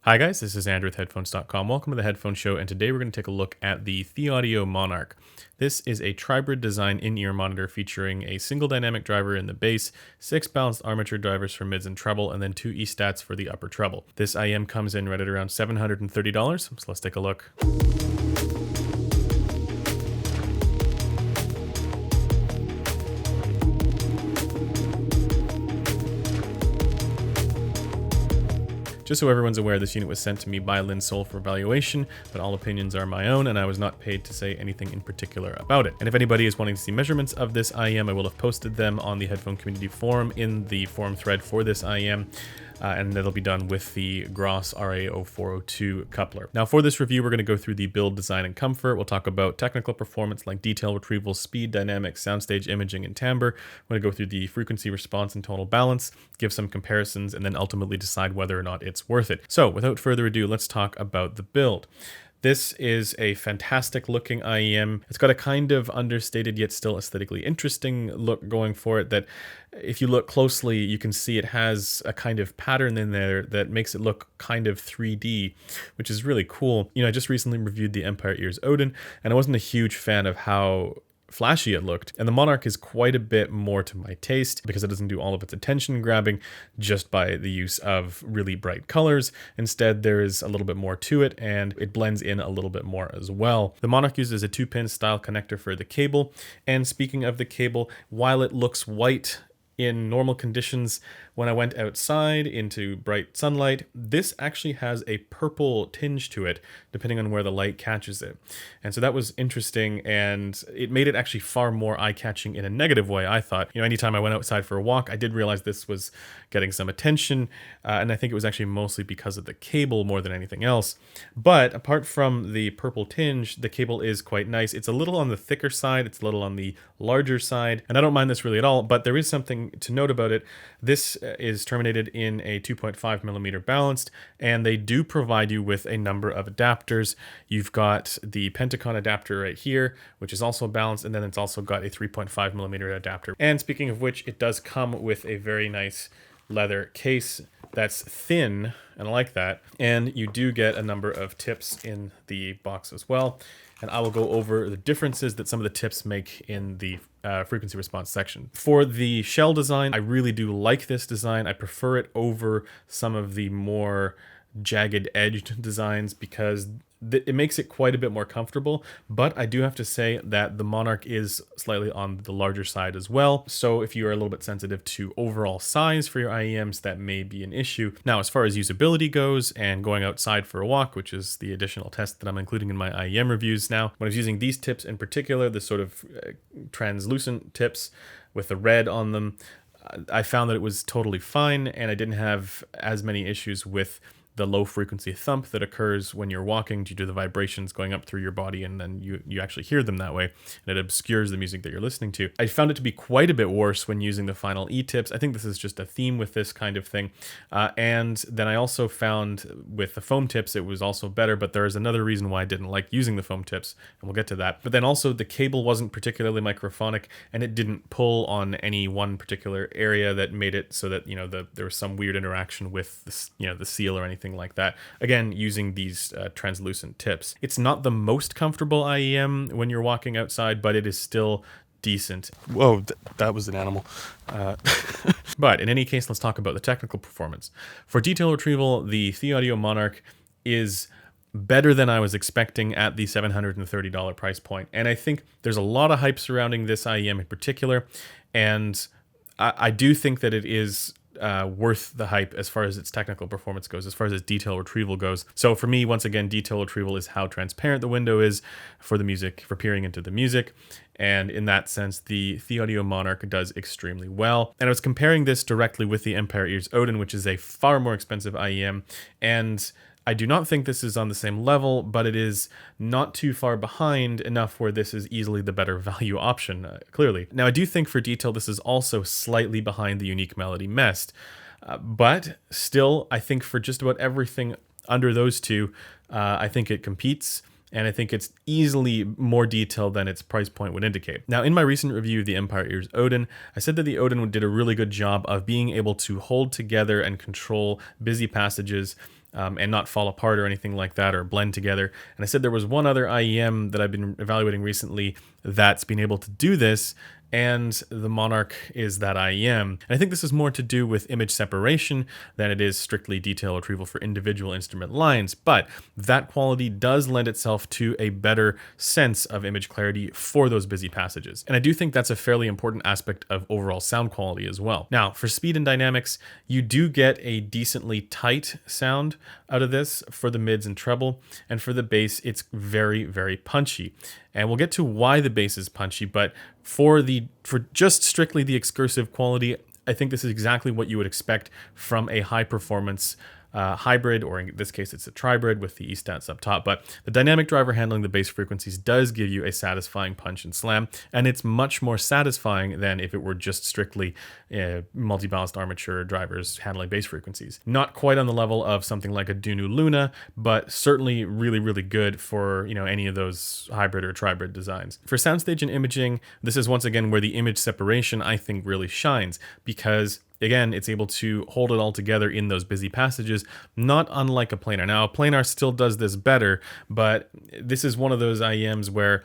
Hi guys, this is Andrew with Headphones.com. Welcome to the Headphone Show, and today we're going to take a look at the ThieAudio Monarch. This is a tribrid design in-ear monitor featuring a single dynamic driver in the bass, 6 balanced armature drivers for mids and treble, and then 2 E-stats for the upper treble. This IEM comes in right at around $730, so let's take a look. Just so everyone's aware, this unit was sent to me by Lynn Soul for evaluation, but all opinions are my own, and I was not paid to say anything in particular about it. And if anybody is wanting to see measurements of this IEM, I will have posted them on the Headphone Community Forum in the forum thread for this IEM. And that'll be done with the Gross RA0402 coupler. Now for this review, we're going to go through the build, design, and comfort. We'll talk about technical performance like detail retrieval, speed, dynamics, soundstage imaging, and timbre. We're going to go through the frequency response and tonal balance, give some comparisons, and then ultimately decide whether or not it's worth it. So without further ado, let's talk about the build. This is a fantastic looking IEM. It's got a kind of understated yet still aesthetically interesting look going for it that if you look closely, you can see it has a kind of pattern in there that makes it look kind of 3D, which is really cool. You know, I just recently reviewed the Empire Ears Odin, and I wasn't a huge fan of how flashy it looked, and the Monarch is quite a bit more to my taste because it doesn't do all of its attention grabbing just by the use of really bright colors. Instead, there is a little bit more to it, and it blends in a little bit more as well. The Monarch uses a 2-pin style connector for the cable, and speaking of the cable, while it looks white in normal conditions, when I went outside into bright sunlight, this actually has a purple tinge to it, depending on where the light catches it. And so that was interesting, and it made it actually far more eye-catching in a negative way, I thought. You know, anytime I went outside for a walk, I did realize this was getting some attention, and I think it was actually mostly because of the cable more than anything else. But apart from the purple tinge, the cable is quite nice. It's a little on the thicker side, it's a little on the larger side, and I don't mind this really at all, but there is something to note about it. This is terminated in a 2.5mm balanced, and they do provide you with a number of adapters. You've got the Pentacon adapter right here, which is also balanced, and then it's also got a 3.5mm adapter. And speaking of which, it does come with a very nice leather case that's thin, and I like that. And you do get a number of tips in the box as well. And I will go over the differences that some of the tips make in the frequency response section. For the shell design, I really do like this design. I prefer it over some of the more jagged edged designs because it makes it quite a bit more comfortable, but I do have to say that the Monarch is slightly on the larger side as well. So if you are a little bit sensitive to overall size for your IEMs, that may be an issue. Now, as far as usability goes and going outside for a walk, which is the additional test that I'm including in my IEM reviews now, when I was using these tips in particular, the sort of translucent tips with the red on them, I found that it was totally fine, and I didn't have as many issues with the low frequency thump that occurs when you're walking due to the vibrations going up through your body, and then you actually hear them that way, and it obscures the music that you're listening to. I found it to be quite a bit worse when using the Final E tips. I think this is just a theme with this kind of thing. And then I also found with the foam tips, it was also better, but there is another reason why I didn't like using the foam tips, and we'll get to that. But then also the cable wasn't particularly microphonic, and it didn't pull on any one particular area that made it so that, you know, there was some weird interaction with this, you know, the seal or anything like that. Again, using these translucent tips. It's not the most comfortable IEM when you're walking outside, but it is still decent. Whoa, that was an animal. But in any case, let's talk about the technical performance. For detail retrieval, the ThieAudio Monarch is better than I was expecting at the $730 price point. And I think there's a lot of hype surrounding this IEM in particular, and I do think that it is worth the hype as far as its technical performance goes, as far as its detail retrieval goes. So for me, once again, detail retrieval is how transparent the window is for the music, for peering into the music. And in that sense, the ThieAudio Monarch does extremely well. And I was comparing this directly with the Empire Ears Odin, which is a far more expensive IEM. And I do not think this is on the same level, but it is not too far behind enough where this is easily the better value option, clearly. Now, I do think for detail, this is also slightly behind the Unique Melody Mest, but still, I think for just about everything under those two, I think it competes. And I think it's easily more detailed than its price point would indicate. Now, in my recent review of the Empire Ears Odin, I said that the Odin did a really good job of being able to hold together and control busy passages and not fall apart or anything like that or blend together. And I said there was one other IEM that I've been evaluating recently that's been able to do this, and the Monarch is that IEM. And I think this is more to do with image separation than it is strictly detail retrieval for individual instrument lines, but that quality does lend itself to a better sense of image clarity for those busy passages. And I do think that's a fairly important aspect of overall sound quality as well. Now, for speed and dynamics, you do get a decently tight sound out of this for the mids and treble, and for the bass, it's very, very punchy. And we'll get to why the bass is punchy, but for just strictly the excursive quality, I think this is exactly what you would expect from a high performance hybrid, or in this case it's a tribrid with the E-stats up top. But the dynamic driver handling the bass frequencies does give you a satisfying punch and slam, and it's much more satisfying than if it were just strictly multi-balanced armature drivers handling bass frequencies. Not quite on the level of something like a Dunu Luna, but certainly really, really good for any of those hybrid or tribrid designs. For soundstage and imaging, this is once again where the image separation I think really shines, because again, it's able to hold it all together in those busy passages, not unlike a planar. Now, a planar still does this better, but this is one of those IEMs where,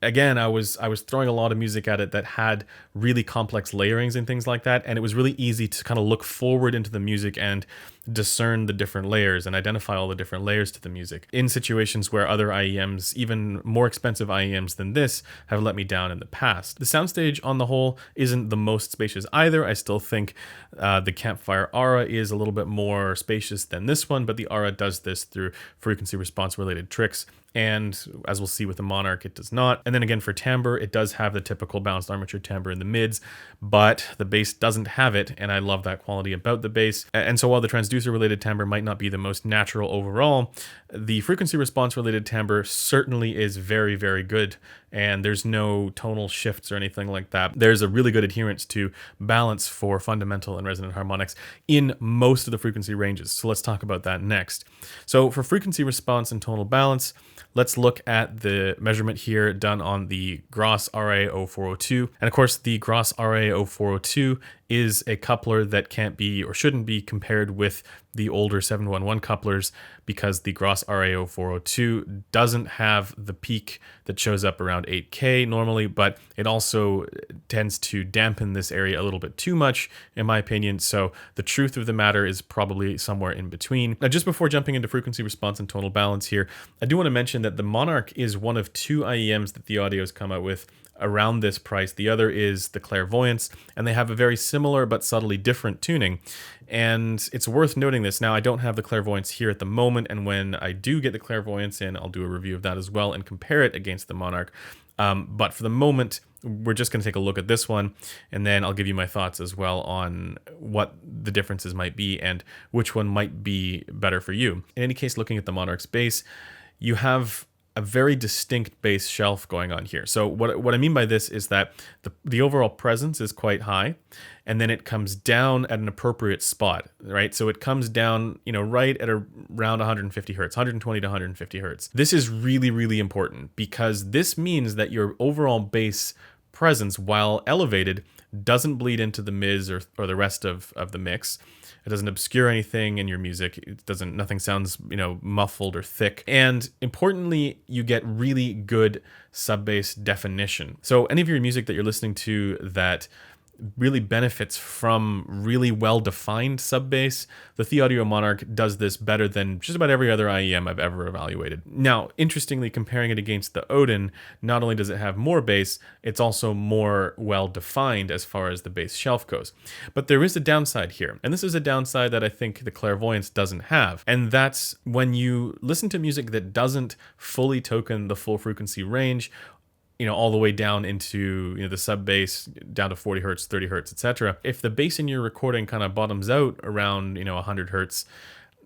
again, I was throwing a lot of music at it that had really complex layerings and things like that, and it was really easy to kind of look forward into the music and discern the different layers and identify all the different layers to the music in situations where other IEMs, even more expensive IEMs than this, have let me down in the past. The soundstage on the whole isn't the most spacious either. I still think the Campfire Aura is a little bit more spacious than this one, but the Aura does this through frequency response related tricks. And as we'll see with the Monarch, it does not. And then again, for timbre, it does have the typical balanced armature timbre in the mids, but the bass doesn't have it, and I love that quality about the bass. And so while the transducer-related timbre might not be the most natural overall, the frequency response-related timbre certainly is very, very good, and there's no tonal shifts or anything like that. There's a really good adherence to balance for fundamental and resonant harmonics in most of the frequency ranges, so let's talk about that next. So for frequency response and tonal balance, let's look at the measurement here done on the Gross RA0402. And of course, the Gross RA0402 is a coupler that can't be or shouldn't be compared with the older 711 couplers, because the Gross RA0402 doesn't have the peak that shows up around 8K normally, but it also tends to dampen this area a little bit too much, in my opinion. So the truth of the matter is probably somewhere in between. Now, just before jumping into frequency response and tonal balance here, I do want to mention that the Monarch is one of two IEMs that ThieAudio has come out with around this price. The other is the Clairvoyance, and they have a very similar but subtly different tuning. And it's worth noting this. Now, I don't have the Clairvoyance here at the moment, and when I do get the Clairvoyance in, I'll do a review of that as well and compare it against the Monarch. But for the moment, we're just going to take a look at this one, and then I'll give you my thoughts as well on what the differences might be and which one might be better for you. In any case, looking at the Monarch's bass, you have a very distinct bass shelf going on here. So what I mean by this is that the overall presence is quite high, and then it comes down at an appropriate spot, right? So it comes down, right at around 150 hertz, 120 to 150 hertz. This is really, really important, because this means that your overall bass presence, while elevated, doesn't bleed into the mids or the rest of the mix. It doesn't obscure anything in your music. Nothing sounds, muffled or thick. And importantly, you get really good sub-bass definition. So any of your music that you're listening to that really benefits from really well-defined sub-bass, the ThieAudio Monarch does this better than just about every other IEM I've ever evaluated. Now, interestingly, comparing it against the Odin, not only does it have more bass, it's also more well-defined as far as the bass shelf goes. But there is a downside here, and this is a downside that I think the Clairvoyance doesn't have, and that's when you listen to music that doesn't fully token the full frequency range, all the way down into the sub bass down to 40 hertz, 30 hertz, etc. If the bass in your recording kind of bottoms out around 100 hertz,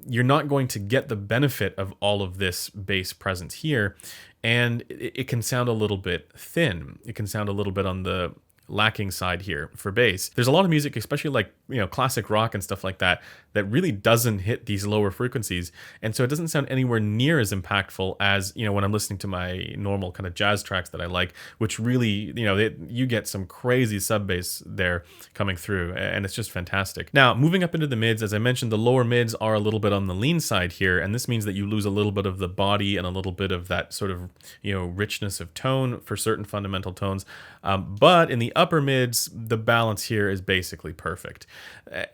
you're not going to get the benefit of all of this bass presence here, and it can sound a little bit thin. It can sound a little bit on the lacking side here for bass. There's a lot of music, especially like classic rock and stuff like that, that really doesn't hit these lower frequencies. And so it doesn't sound anywhere near as impactful as, when I'm listening to my normal kind of jazz tracks that I like, which really, you get some crazy sub bass there coming through, and it's just fantastic. Now, moving up into the mids, as I mentioned, the lower mids are a little bit on the lean side here, and this means that you lose a little bit of the body and a little bit of that sort of, richness of tone for certain fundamental tones. But in the upper mids, the balance here is basically perfect.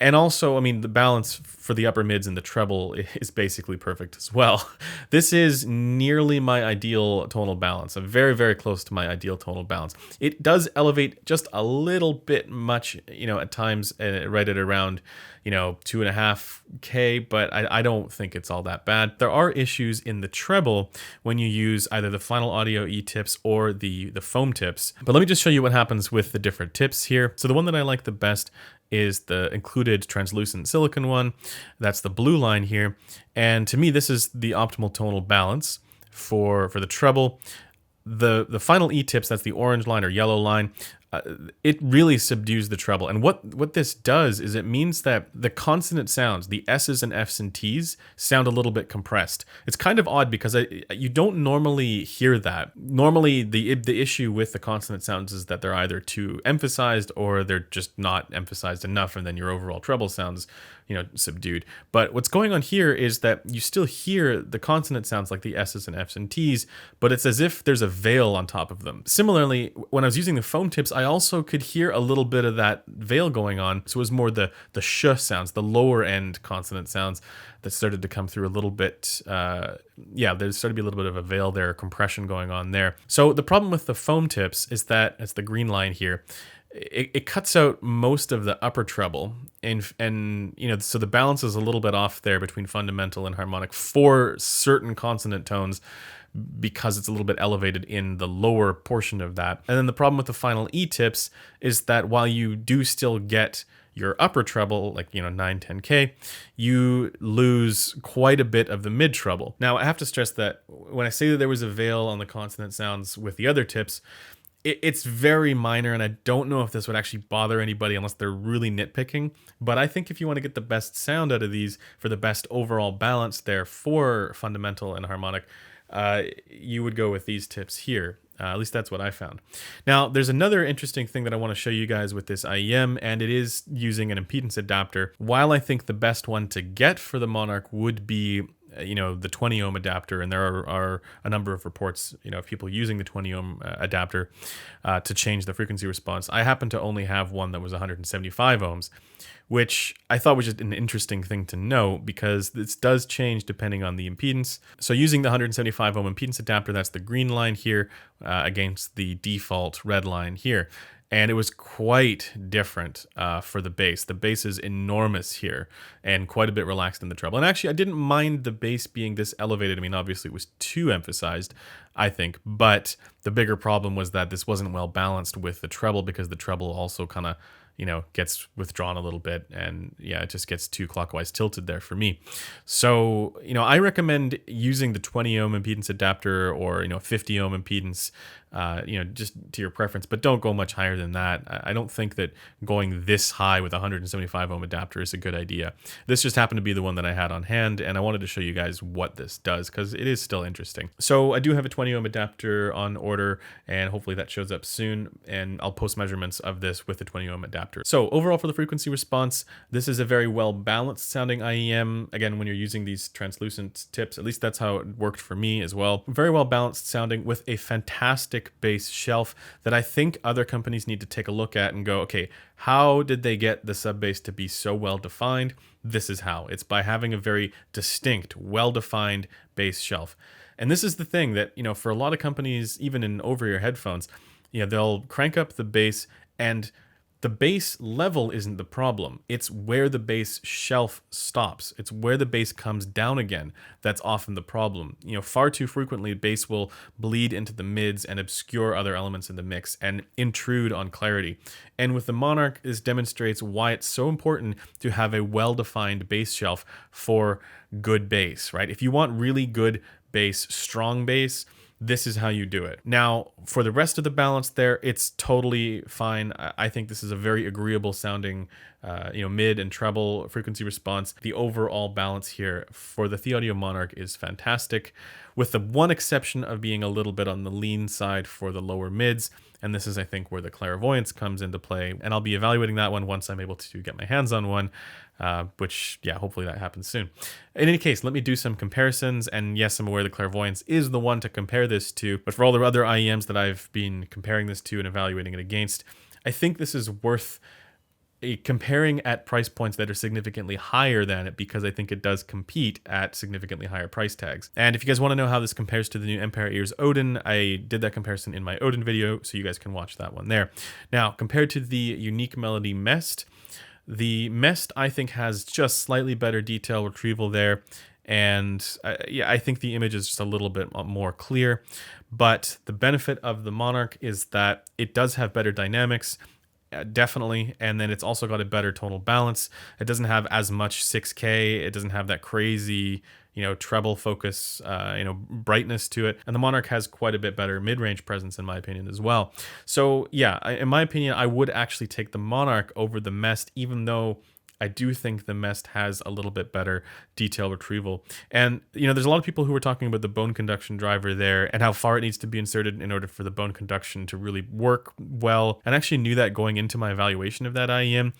And also, the balance for the upper mids and the treble is basically perfect as well. This is nearly my ideal tonal balance. I'm very, very close to my ideal tonal balance. It does elevate just a little bit much, at times, right at around, 2.5K, but I don't think it's all that bad. There are issues in the treble when you use either the Final Audio E tips or the foam tips. But let me just show you what happens with the different tips here. So the one that I like the best is the included translucent silicon one. That's the blue line here. And to me, this is the optimal tonal balance for the treble. The final E tips, that's the orange line or yellow line, it really subdues the treble. And what this does is it means that the consonant sounds, the S's and F's and T's, sound a little bit compressed. It's kind of odd because you don't normally hear that. Normally, the issue with the consonant sounds is that they're either too emphasized or they're just not emphasized enough, and then your overall treble sounds, subdued. But what's going on here is that you still hear the consonant sounds like the S's and F's and T's, but it's as if there's a veil on top of them. Similarly, when I was using the foam tips, I also could hear a little bit of that veil going on. So it was more the sh sounds, the lower end consonant sounds that started to come through a little bit. There started to be a little bit of a veil there, compression going on there. So the problem with the foam tips is that, it's the green line here, it cuts out most of the upper treble, and so the balance is a little bit off there between fundamental and harmonic for certain consonant tones, because it's a little bit elevated in the lower portion of that. And then the problem with the final E tips is that while you do still get your upper treble, like 9, 10K, you lose quite a bit of the mid treble. Now, I have to stress that when I say that there was a veil on the consonant sounds with the other tips, it's very minor, and I don't know if this would actually bother anybody unless they're really nitpicking. But I think if you want to get the best sound out of these for the best overall balance there for fundamental and harmonic, you would go with these tips here. At least that's what I found. Now, there's another interesting thing that I want to show you guys with this IEM, and it is using an impedance adapter. While I think the best one to get for the Monarch would be the 20 ohm adapter, and there are a number of reports, of people using the 20 ohm adapter to change the frequency response. I happen to only have one that was 175 ohms, which I thought was just an interesting thing to know, because this does change depending on the impedance. So using the 175 ohm impedance adapter, that's the green line here, against the default red line here. And it was quite different for the bass. The bass is enormous here and quite a bit relaxed in the treble. And actually, I didn't mind the bass being this elevated. Obviously, it was too emphasized, I think. But the bigger problem was that this wasn't well balanced with the treble, because the treble also kind of, gets withdrawn a little bit, and it just gets too clockwise tilted there for me. So, I recommend using the 20 ohm impedance adapter or, 50 ohm impedance, just to your preference, but don't go much higher than that. I don't think that going this high with a 175 ohm adapter is a good idea. This just happened to be the one that I had on hand, and I wanted to show you guys what this does, because it is still interesting. So I do have a 20 ohm adapter on order, and hopefully that shows up soon, and I'll post measurements of this with the 20 ohm adapter. So overall, for the frequency response, this is a very well balanced sounding IEM. Again, when you're using these translucent tips, at least that's how it worked for me as well. Very well balanced sounding with a fantastic bass shelf that I think other companies need to take a look at and go, okay, how did they get the sub bass to be so well defined? This is how. It's by having a very distinct, well-defined bass shelf. And this is the thing that, for a lot of companies, even in over-ear headphones, they'll crank up the bass, and the bass level isn't the problem. It's where the bass shelf stops. It's where the bass comes down again. That's often the problem. Far too frequently, bass will bleed into the mids and obscure other elements in the mix and intrude on clarity. And with the Monarch, this demonstrates why it's so important to have a well-defined bass shelf for good bass, right? If you want really good bass, strong bass, this is how you do it. Now, for the rest of the balance there, it's totally fine. I think this is a very agreeable sounding mid and treble frequency response. The overall balance here for the ThieAudio Monarch is fantastic, with the one exception of being a little bit on the lean side for the lower mids. And this is, I think, where the clairvoyance comes into play. And I'll be evaluating that one once I'm able to get my hands on one, which, yeah, hopefully that happens soon. In any case, let me do some comparisons. And yes, I'm aware the clairvoyance is the one to compare this to. But for all the other IEMs that I've been comparing this to and evaluating it against, I think this is worth comparing at price points that are significantly higher than it, because I think it does compete at significantly higher price tags. And if you guys want to know how this compares to the new Empire Ears Odin, I did that comparison in my Odin video, so you guys can watch that one there. Now, compared to the Unique Melody Mest, the Mest I think has just slightly better detail retrieval there. And I think the image is just a little bit more clear. But the benefit of the Monarch is that it does have better dynamics, definitely, and then it's also got a better tonal balance. It doesn't have as much 6K. It doesn't have that crazy, treble focus, brightness to it. And the Monarch has quite a bit better mid-range presence, in my opinion, as well. So yeah, in my opinion, I would actually take the Monarch over the Mest, even though I do think the Mest has a little bit better detail retrieval. And, there's a lot of people who were talking about the bone conduction driver there and how far it needs to be inserted in order for the bone conduction to really work well. And I actually knew that going into my evaluation of that IEM.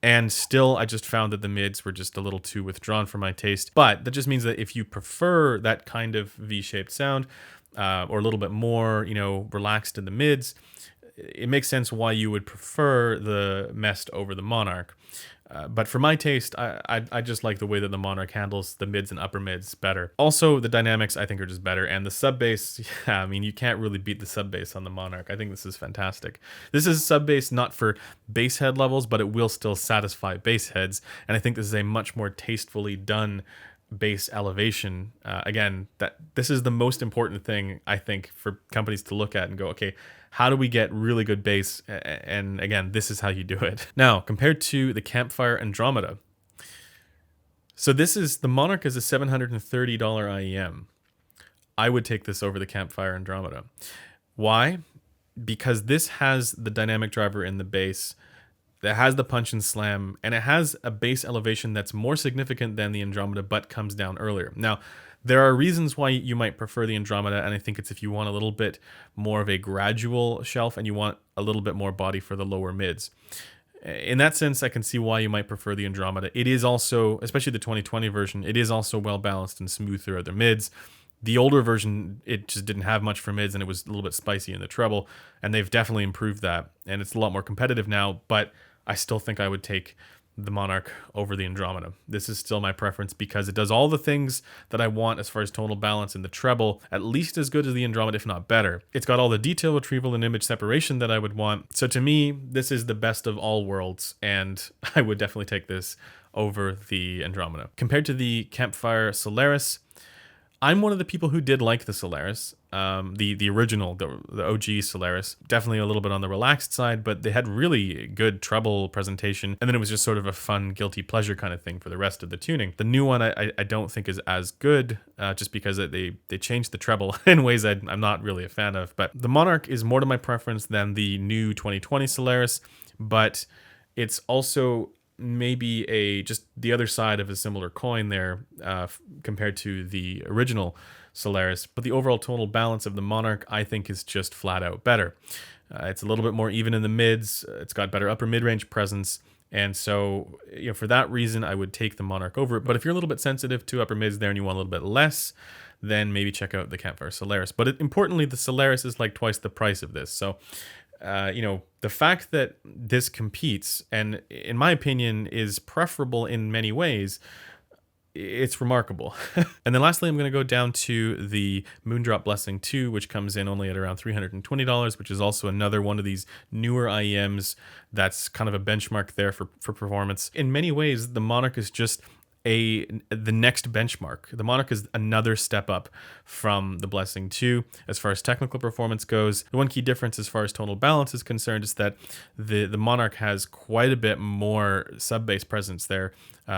And still, I just found that the mids were just a little too withdrawn for my taste. But that just means that if you prefer that kind of V-shaped sound, or a little bit more, relaxed in the mids, it makes sense why you would prefer the Mest over the Monarch. But for my taste, I just like the way that the Monarch handles the mids and upper mids better. Also, the dynamics I think are just better. And the sub bass, yeah, I mean, you can't really beat the sub bass on the Monarch. I think this is fantastic. This is sub bass not for bass head levels, but it will still satisfy bass heads. And I think this is a much more tastefully done bass elevation. Again, this is the most important thing, I think, for companies to look at and go, okay, how do we get really good bass? And again, this is how you do it. Now, compared to the Campfire Andromeda. So the Monarch is a $730 IEM. I would take this over the Campfire Andromeda. Why? Because this has the dynamic driver in the bass, that has the punch and slam, and it has a bass elevation that's more significant than the Andromeda, but comes down earlier. Now, there are reasons why you might prefer the Andromeda, and I think it's if you want a little bit more of a gradual shelf and you want a little bit more body for the lower mids. In that sense, I can see why you might prefer the Andromeda. It is also, especially the 2020 version, it is also well balanced and smooth throughout the mids. The older version, it just didn't have much for mids, and it was a little bit spicy in the treble, and they've definitely improved that, and it's a lot more competitive now, but I still think I would take the Monarch over the Andromeda. This is still my preference because it does all the things that I want as far as tonal balance in the treble, at least as good as the Andromeda, if not better. It's got all the detail retrieval and image separation that I would want. So to me, this is the best of all worlds, and I would definitely take this over the Andromeda. Compared to the Campfire Solaris, I'm one of the people who did like the Solaris, the original, the OG Solaris. Definitely a little bit on the relaxed side, but they had really good treble presentation, and then it was just sort of a fun, guilty pleasure kind of thing for the rest of the tuning. The new one I don't think is as good, just because they changed the treble in ways I'm not really a fan of. But the Monarch is more to my preference than the new 2020 Solaris, but it's also maybe just the other side of a similar coin there, compared to the original Solaris. But the overall tonal balance of the Monarch, I think, is just flat out better. It's a little bit more even in the mids. It's got better upper mid-range presence. And so, for that reason, I would take the Monarch over it. But if you're a little bit sensitive to upper mids there and you want a little bit less, then maybe check out the Campfire Solaris. But importantly, the Solaris is like twice the price of this. So, the fact that this competes, and in my opinion is preferable in many ways, it's remarkable. And then lastly, I'm going to go down to the Moondrop Blessing 2, which comes in only at around $320, which is also another one of these newer IEMs that's kind of a benchmark there for performance. In many ways, the Monarch is just the next benchmark. The Monarch is another step up from the Blessing 2 as far as technical performance goes. The one key difference as far as tonal balance is concerned is that the Monarch has quite a bit more sub-bass presence there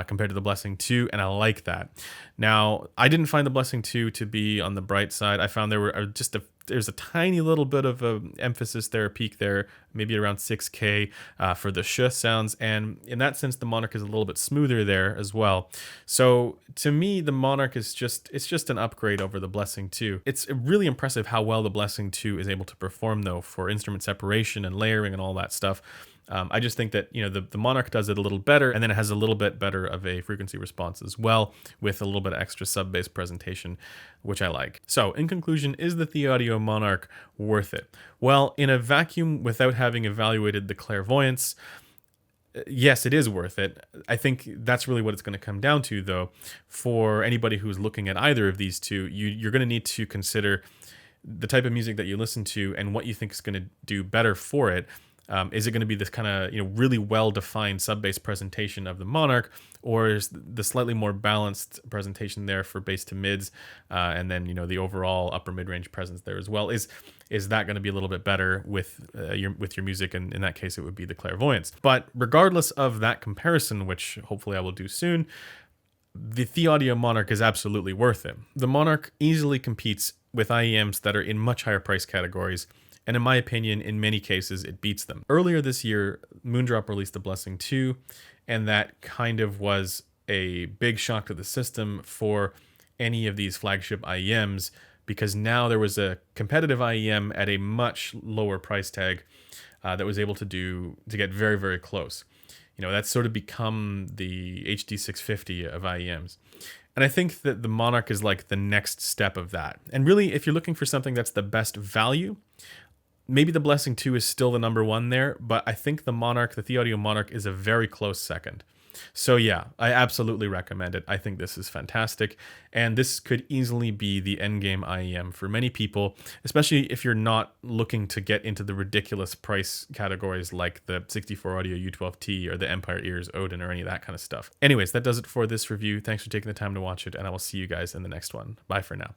compared to the Blessing 2, and I like that. Now, I didn't find the Blessing 2 to be on the bright side. I found there were just a there's a tiny little bit of a emphasis there, a peak there, maybe around 6K for the sh sounds, and in that sense, the Monarch is a little bit smoother there as well. So to me, the Monarch is just an upgrade over the Blessing 2. It's really impressive how well the Blessing 2 is able to perform though for instrument separation and layering and all that stuff. I just think that, you know, the Monarch does it a little better, and then it has a little bit better of a frequency response as well, with a little bit of extra sub-bass presentation, which I like. So in conclusion, is the ThieAudio Monarch worth it? Well, in a vacuum, without having evaluated the clairvoyance, yes, it is worth it. I think that's really what it's going to come down to, though. For anybody who's looking at either of these two, you're going to need to consider the type of music that you listen to and what you think is going to do better for it. Is it going to be this kind of, you know, really well-defined sub-bass presentation of the Monarch, or is the slightly more balanced presentation there for bass to mids, and then, you know, the overall upper mid-range presence there as well? Is that going to be a little bit better with your music? And in that case, it would be the clairvoyance. But regardless of that comparison, which hopefully I will do soon, the ThieAudio Monarch is absolutely worth it. The Monarch easily competes with IEMs that are in much higher price categories, and in my opinion, in many cases, it beats them. Earlier this year, Moondrop released the Blessing 2, and that kind of was a big shock to the system for any of these flagship IEMs, because now there was a competitive IEM at a much lower price tag that was able to get very, very close. You know, that's sort of become the HD650 of IEMs. And I think that the Monarch is like the next step of that. And really, if you're looking for something that's the best value, maybe the Blessing 2 is still the number one there, but I think the Monarch, the ThieAudio Monarch, is a very close second. So yeah, I absolutely recommend it. I think this is fantastic, and this could easily be the endgame IEM for many people, especially if you're not looking to get into the ridiculous price categories like the 64 Audio U12T or the Empire Ears Odin or any of that kind of stuff. Anyways, that does it for this review. Thanks for taking the time to watch it, and I will see you guys in the next one. Bye for now.